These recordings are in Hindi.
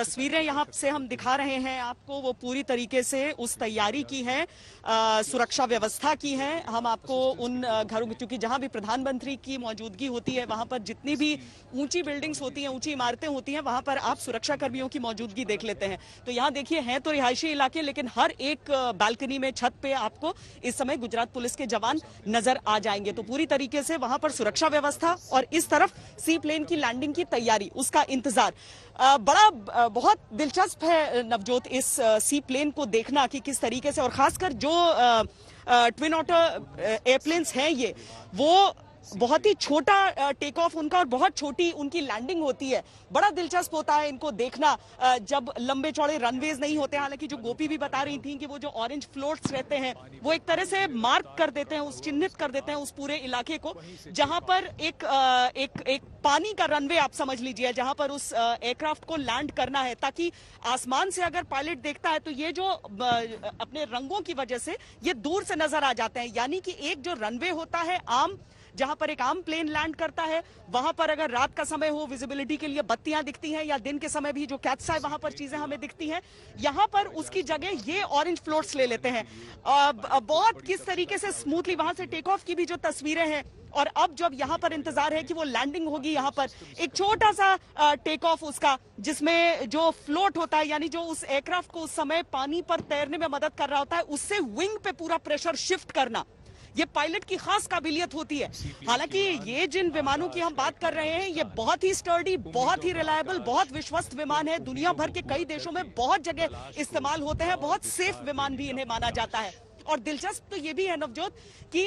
तस्वीरें यहाँ से हम दिखा रहे हैं आपको, वो पूरी तरीके से उस तैयारी की है, सुरक्षा व्यवस्था की है। हम आपको उन घरों में, क्योंकि जहां भी प्रधानमंत्री की मौजूदगी होती है वहां पर जितनी भी ऊंची बिल्डिंग्स होती हैं, ऊंची इमारतें होती हैं, वहां पर आप सुरक्षा कर्मियों की मौजूदगी देख लेते हैं। तो यहाँ देखिए, हैं तो रिहायशी इलाके, लेकिन हर एक बालकनी में, छत पे आपको इस समय गुजरात पुलिस के जवान नजर आ जाएंगे। तो पूरी तरीके से वहां पर सुरक्षा व्यवस्था और इस तरफ सी प्लेन की लैंडिंग की तैयारी, उसका इंतजार। बहुत दिलचस्प है नवजोत इस सी प्लेन को देखना कि किस तरीके से, और खासकर जो ट्विन ऑटर एयरप्लेन्स हैं ये, वो बहुत ही छोटा टेक ऑफ उनका और बहुत छोटी उनकी लैंडिंग होती है। बड़ा दिलचस्प होता है इनको देखना जब लंबे चौड़े रनवेज नहीं होते। हालांकि जो गोपी भी बता रही थी कि वो जो ऑरेंज फ्लोट्स रहते हैं वो एक तरह से मार्क कर देते हैं, उस चिन्हित कर देते हैं उस पूरे इलाके को, जहां पर एक पानी का रनवे आप समझ लीजिए, जहां पर उस एयरक्राफ्ट को लैंड करना है, ताकि आसमान से अगर पायलट देखता है तो ये जो अपने रंगों की वजह से ये दूर से नजर आ जाते हैं। यानी कि एक जो रनवे होता है आम, जहां पर एक आम प्लेन लैंड करता है, वहां पर अगर रात का समय हो, विजिबिलिटी के लिए बत्तियां दिखती हैं, या दिन के समय भी जो कैट्स आए वहां पर चीजें हमें दिखती हैं, यहां पर उसकी जगह ये ऑरेंज फ्लोट्स ले लेते हैं। बहुत किस तरीके से स्मूथली वहां से टेक ऑफ की भी जो तस्वीरें हैं, और अब जब यहां पर इंतजार है कि वो लैंडिंग होगी, यहां पर एक छोटा सा टेक ऑफ उसका, जिसमें जो फ्लोट होता है, यानी जो उस एयरक्राफ्ट को उस समय पानी पर तैरने में मदद कर रहा होता है, उससे विंग पे पूरा प्रेशर शिफ्ट करना, ये पायलट की खास काबिलियत होती है। हालांकि ये जिन विमानों की हम बात कर रहे हैं, ये बहुत ही स्टर्डी, बहुत ही रिलायबल, बहुत विश्वस्त विमान है। दुनिया भर के कई देशों में बहुत जगह इस्तेमाल होते हैं, बहुत सेफ विमान भी इन्हें माना जाता है। और दिलचस्प तो ये भी है नवजोत कि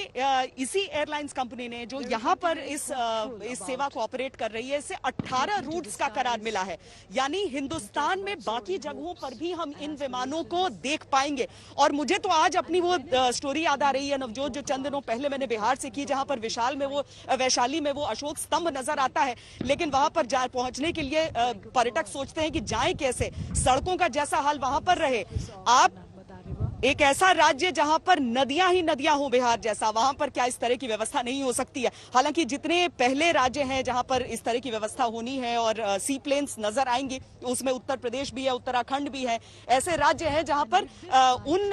इसी एयरलाइंस कंपनी ने जो यहाँ पर इस सेवा को ऑपरेट कर रही है, इसे 18 रूट्स का करार मिला है। यानी हिंदुस्तान में बाकी जगहों पर भी हम इन विमानों को देख पाएंगे। और मुझे तो आज अपनी वो स्टोरी याद आ रही है नवजोत, जो चंद दिनों पहले मैंने बिहार से की, जहां पर वैशाली में वो अशोक स्तंभ नजर आता है, लेकिन वहां पर पहुंचने के लिए पर्यटक सोचते हैं कि जाएं कैसे, सड़कों का जैसा हाल वहां पर रहे। आप एक ऐसा राज्य जहां पर नदियां ही नदियां हो, बिहार जैसा, वहां पर क्या इस तरह की व्यवस्था नहीं हो सकती है? हालांकि जितने पहले राज्य हैं जहां पर इस तरह की व्यवस्था होनी है और सी प्लेन्स नजर आएंगी, उसमें उत्तर प्रदेश भी है, उत्तराखंड भी है। ऐसे राज्य हैं जहां पर उन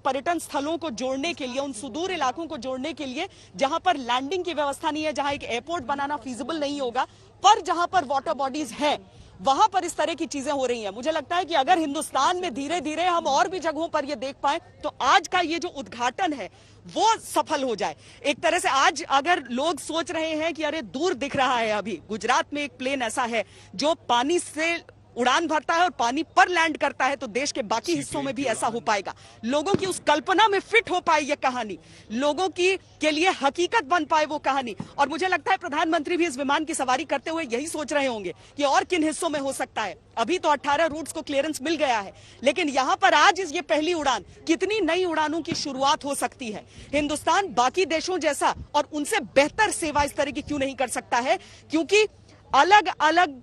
पर्यटन स्थलों को जोड़ने के लिए, उन सुदूर इलाकों को जोड़ने के लिए, जहां पर लैंडिंग की व्यवस्था नहीं है, जहां एक एयरपोर्ट बनाना फीजिबल नहीं होगा, पर जहां पर वाटर बॉडीज है, वहां पर इस तरह की चीजें हो रही हैं। मुझे लगता है कि अगर हिंदुस्तान में धीरे धीरे हम और भी जगहों पर ये देख पाए, तो आज का ये जो उद्घाटन है वो सफल हो जाए। एक तरह से आज अगर लोग सोच रहे हैं कि अरे दूर दिख रहा है, अभी गुजरात में एक प्लेन ऐसा है जो पानी से उड़ान भरता है और पानी पर लैंड करता है, तो देश के बाकी हिस्सों में भी ऐसा हो पाएगा। लोगों की उस कल्पना में फिट हो पाए ये कहानी, लोगों की के लिए हकीकत बन पाए वो कहानी। और मुझे लगता है प्रधानमंत्री भी इस विमान की सवारी करते हुए यही सोच रहे होंगे कि और किन हिस्सों में हो सकता है। अभी तो 18 रूट्स को क्लियरेंस मिल गया है, लेकिन यहां पर आज ये पहली उड़ान, कितनी नई उड़ानों की शुरुआत हो सकती है। हिंदुस्तान बाकी देशों जैसा और उनसे बेहतर सेवा इस तरह की क्यों नहीं कर सकता है? क्योंकि अलग अलग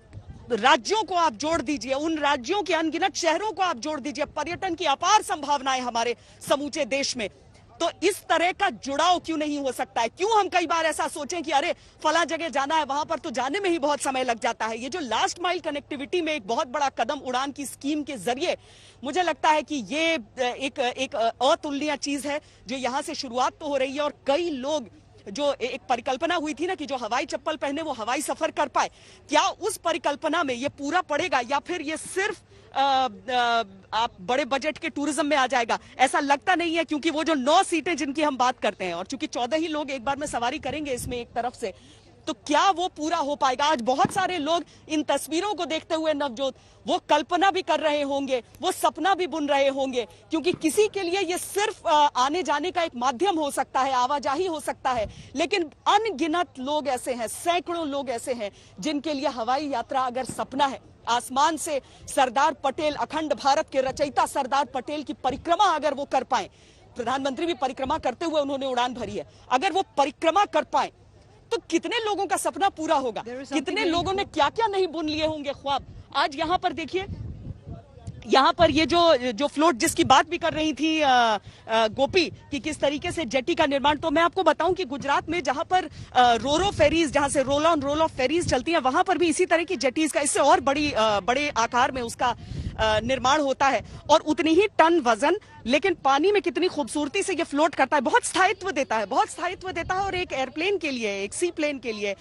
राज्यों को आप जोड़ दीजिए, उन राज्यों के अनगिनत शहरों को आप जोड़ दीजिए, पर्यटन की अपार संभावनाएं हमारे समूचे देश में, तो इस तरह का जुड़ाव क्यों नहीं हो सकता है? क्यों हम कई बार ऐसा सोचें कि अरे फला जगह जाना है, वहां पर तो जाने में ही बहुत समय लग जाता है। ये जो लास्ट माइल कनेक्टिविटी में एक बहुत बड़ा कदम उड़ान की स्कीम के जरिए, मुझे लगता है कि ये एक अतुलनीय चीज है जो यहां से शुरुआत तो हो रही है। और कई लोग, जो एक परिकल्पना हुई थी ना कि जो हवाई चप्पल पहने वो हवाई सफर कर पाए, क्या उस परिकल्पना में ये पूरा पड़ेगा, या फिर ये सिर्फ आप बड़े बजट के टूरिज्म में आ जाएगा? ऐसा लगता नहीं है, क्योंकि वो जो 9 सीटें जिनकी हम बात करते हैं, और चूंकि 14 ही लोग एक बार में सवारी करेंगे इसमें एक तरफ से, तो क्या वो पूरा हो पाएगा? आज बहुत सारे लोग इन तस्वीरों को देखते हुए नवजोत, वो कल्पना भी कर रहे होंगे, वो सपना भी बुन रहे होंगे, क्योंकि किसी के लिए ये सिर्फ आने जाने का एक माध्यम हो सकता है, आवाजाही हो सकता है, लेकिन अनगिनत लोग ऐसे हैं, सैकड़ों लोग ऐसे हैं जिनके लिए हवाई यात्रा अगर सपना है। आसमान से सरदार पटेल, अखंड भारत के रचयिता सरदार पटेल की परिक्रमा अगर वो कर पाए, प्रधानमंत्री भी परिक्रमा करते हुए उन्होंने उड़ान भरी है, अगर वो परिक्रमा कर पाए तो कितने लोगों का सपना पूरा होगा, कितने लोगों ने क्या क्या नहीं बुन लिए होंगे ख्वाब। आज यहां पर देखिए यहाँ पर ये जो फ्लोट जिसकी बात भी कर रही थी गोपी कि किस तरीके से जेटी का निर्माण, तो मैं आपको बताऊं कि गुजरात में जहां पर रोरो फेरीज, जहां से roll on roll off ferries चलती हैं, वहां पर भी इसी तरह की जेटीज का, इससे और बड़े आकार में उसका निर्माण होता है और उतनी ही टन वजन, लेकिन पानी में कितनी खूबसूरती से ये फ्लोट करता है, बहुत स्थायित्व देता है और एक एयरप्लेन के लिए, एक सी प्लेन के लिए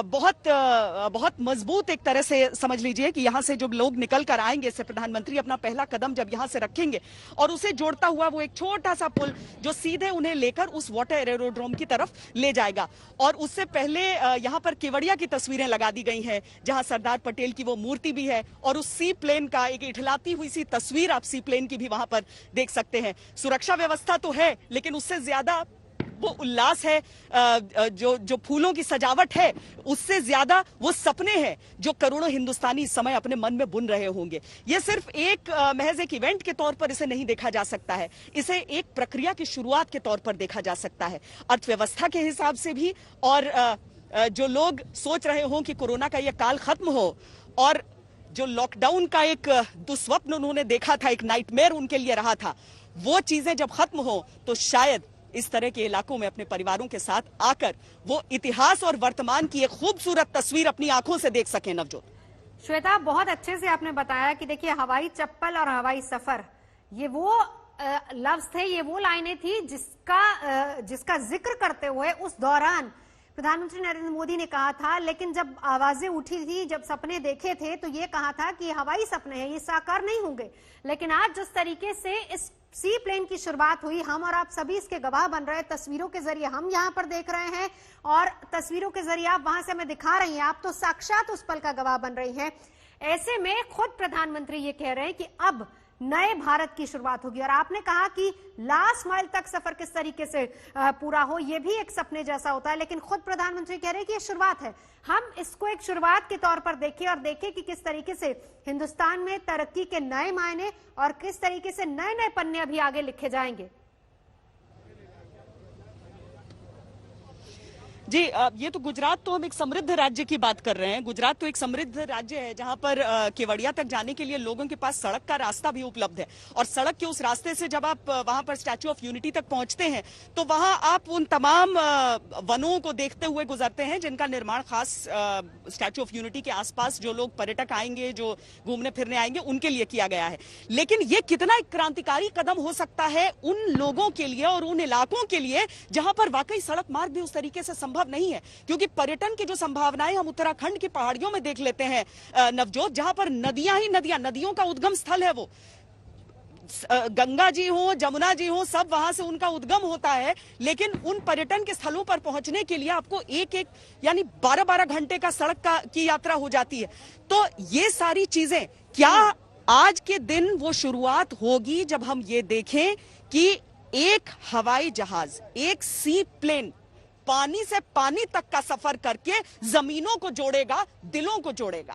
बहुत मजबूत एक तरह से समझ लीजिए कि यहाँ से जो लोग निकल कर आएंगे, इससे प्रधानमंत्री अपना पहला कदम जब यहाँ से रखेंगे और उसे जोड़ता हुआ वो एक छोटा सा पुल जो सीधे उन्हें लेकर उस वाटर एरोड्रोम की तरफ ले जाएगा। और उससे पहले यहाँ पर केवड़िया की तस्वीरें लगा दी गई हैं जहां सरदार पटेल की वो मूर्ति भी है और उस सी प्लेन का एक इठलाती हुई सी तस्वीर आप सी प्लेन की भी वहां पर देख सकते हैं। सुरक्षा व्यवस्था तो है, लेकिन उससे ज्यादा वो उल्लास है, जो फूलों की सजावट है, उससे ज्यादा वो सपने हैं जो करोड़ों हिंदुस्तानी इस समय अपने मन में बुन रहे होंगे। ये सिर्फ एक महज एक इवेंट के तौर पर इसे नहीं देखा जा सकता है, इसे एक प्रक्रिया की शुरुआत के तौर पर देखा जा सकता है, अर्थव्यवस्था के हिसाब से भी। और जो लोग सोच रहे हों कि कोरोना का ये काल खत्म हो और जो लॉकडाउन का एक दुस्वप्न उन्होंने देखा था, एक नाइटमेयर उनके लिए रहा था, वो चीजें जब खत्म हो तो शायद इस तरह के इलाकों में अपने परिवारों के साथ आकर वो इतिहास और वर्तमान की एक खूबसूरत तस्वीर अपनी आंखों से देख सकें। नवजोत, श्वेता, बहुत अच्छे से आपने बताया कि देखिए, हवाई चप्पल और हवाई सफर, ये वो लफ्ज थे, ये वो लाइनें थी जिसका जिक्र करते हुए उस दौरान प्रधानमंत्री नरेंद्र मोदी ने कहा था। लेकिन जब आवाजें उठी थी, जब सपने देखे थे, तो ये कहा था कि हवाई सपने हैं, ये साकार नहीं होंगे। लेकिन आज जिस तरीके से इस सी प्लेन की शुरुआत हुई, हम और आप सभी इसके गवाह बन रहे हैं। तस्वीरों के जरिए हम यहाँ पर देख रहे हैं और तस्वीरों के जरिए आप वहां से हमें दिखा रही हैं, आप तो साक्षात उस पल का गवाह बन रही हैं। ऐसे में खुद प्रधानमंत्री ये कह रहे हैं कि अब नए भारत की शुरुआत होगी। और आपने कहा कि लास्ट माइल तक सफर किस तरीके से पूरा हो, यह भी एक सपने जैसा होता है, लेकिन खुद प्रधानमंत्री कह रहे हैं कि यह शुरुआत है। हम इसको एक शुरुआत के तौर पर देखें और देखें कि किस तरीके से हिंदुस्तान में तरक्की के नए मायने और किस तरीके से नए नए पन्ने अभी आगे लिखे जाएंगे। जी, ये तो गुजरात, तो हम एक समृद्ध राज्य की बात कर रहे हैं। गुजरात तो एक समृद्ध राज्य है जहां पर केवड़िया तक जाने के लिए लोगों के पास सड़क का रास्ता भी उपलब्ध है और सड़क के उस रास्ते से जब आप वहां पर स्टैच्यू ऑफ यूनिटी तक पहुंचते हैं तो वहां आप उन तमाम वनों को देखते हुए गुजरते हैं जिनका निर्माण खास स्टैच्यू ऑफ यूनिटी के आसपास जो लोग पर्यटक आएंगे, जो घूमने फिरने आएंगे, उनके लिए किया गया है। लेकिन ये कितना एक क्रांतिकारी कदम हो सकता है उन लोगों के लिए और उन इलाकों के लिए जहां पर वाकई सड़क मार्ग भी उस तरीके से संभव नहीं है। क्योंकि पर्यटन की जो संभावनाएं हम उत्तराखंड की पहाड़ियों में देख लेते हैं नवजोत, जहां पर नदियां ही नदियां, नदियों का उद्गम स्थल है वो, गंगा जी हो, जमुना जी हो, सब वहां से उनका उद्गम होता है। लेकिन उन पर्यटन के स्थलों पर पहुंचने के लिए आपको एक यानी 12-12 घंटे का सड़क की यात्रा हो जाती है। तो ये सारी चीजें, क्या आज के दिन वो शुरुआत होगी जब हम ये देखें कि एक हवाई जहाज, एक सी प्लेन पानी से पानी तक का सफर करके जमीनों को जोड़ेगा, दिलों को जोड़ेगा।